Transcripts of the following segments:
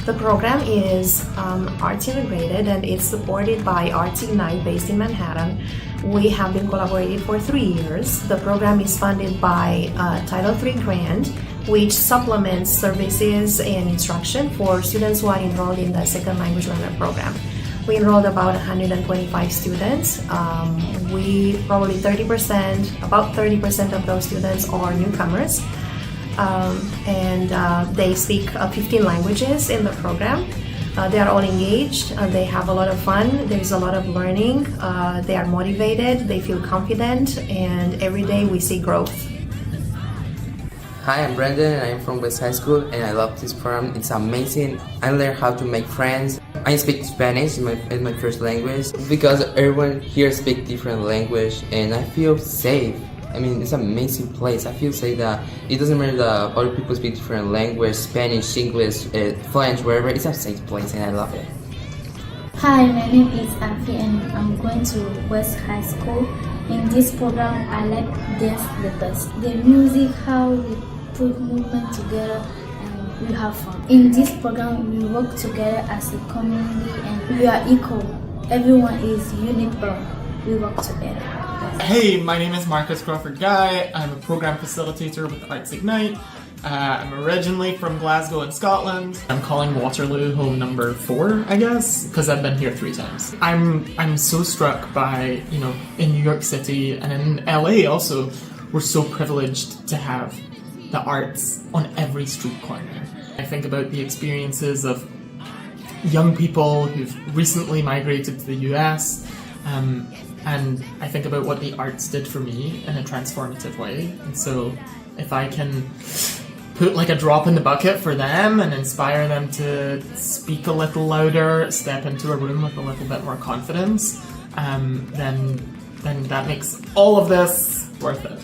The program is arts integrated and it's supported by Arts Ignite based in Manhattan. We have been collaborating for 3 years. The program is funded by Title III grant, which supplements services and instruction for students who are enrolled in the second language learner program. We enrolled about 125 students. Probably about 30% of those students are newcomers. They speak 15 languages in the program. They are all engaged, they have a lot of fun, there's a lot of learning, they are motivated, they feel confident, and every day we see growth. Hi, I'm Brandon and I'm from West High School and I love this program. It's amazing. I learned how to make friends. I speak Spanish as my first language because everyone here speaks different language and I feel safe. I mean, it's an amazing place. I feel safe that it doesn't matter that other people speak different language, Spanish, English, French, wherever. It's a safe place and I love it. Hi, my name is Afi and I'm going to West High School. In this program, I like dance the best. The music, how we put movement together and we have fun. In this program, we work together as a community and we are equal. Everyone is unique, but we work together. Hey, my name is Marcus Crawford Guy. I'm a program facilitator with Arts Ignite. I'm originally from Glasgow in Scotland. I'm calling Waterloo home number 4, I guess, because I've been here 3 times. I'm so struck by, in New York City and in LA also, we're so privileged to have the arts on every street corner. I think about the experiences of young people who've recently migrated to the US, and I think about what the arts did for me in a transformative way. And so if I can put like a drop in the bucket for them and inspire them to speak a little louder, step into a room with a little bit more confidence, then that makes all of this worth it.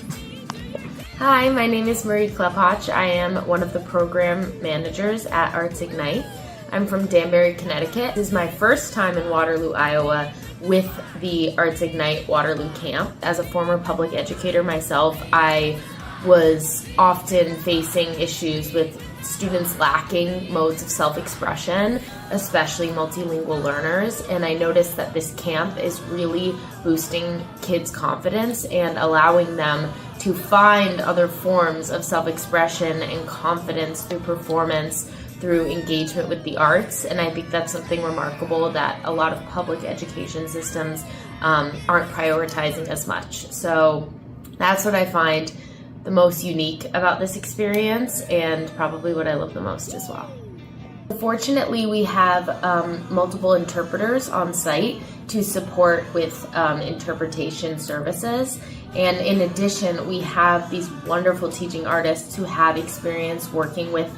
Hi, my name is Marie Klepach. I am one of the program managers at Arts Ignite. I'm from Danbury, Connecticut. This is my first time in Waterloo, Iowa with the Arts Ignite Waterloo camp. As a former public educator myself, I was often facing issues with students lacking modes of self-expression, especially multilingual learners, and I noticed that this camp is really boosting kids' confidence and allowing them to find other forms of self-expression and confidence through performance, through engagement with the arts, and I think that's something remarkable that a lot of public education systems aren't prioritizing as much. So that's what I find the most unique about this experience and probably what I love the most as well. Fortunately, we have multiple interpreters on site to support with interpretation services. And in addition, we have these wonderful teaching artists who have experience working with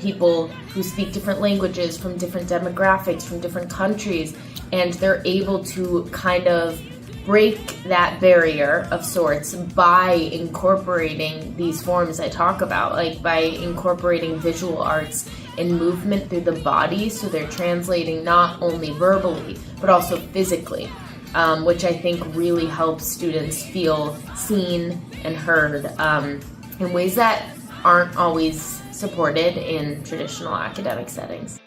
people who speak different languages from different demographics, from different countries, and they're able to kind of break that barrier of sorts by incorporating these forms I talk about, like by incorporating visual arts and movement through the body, so they're translating not only verbally but also physically, which I think really helps students feel seen and heard in ways that aren't always supported in traditional academic settings.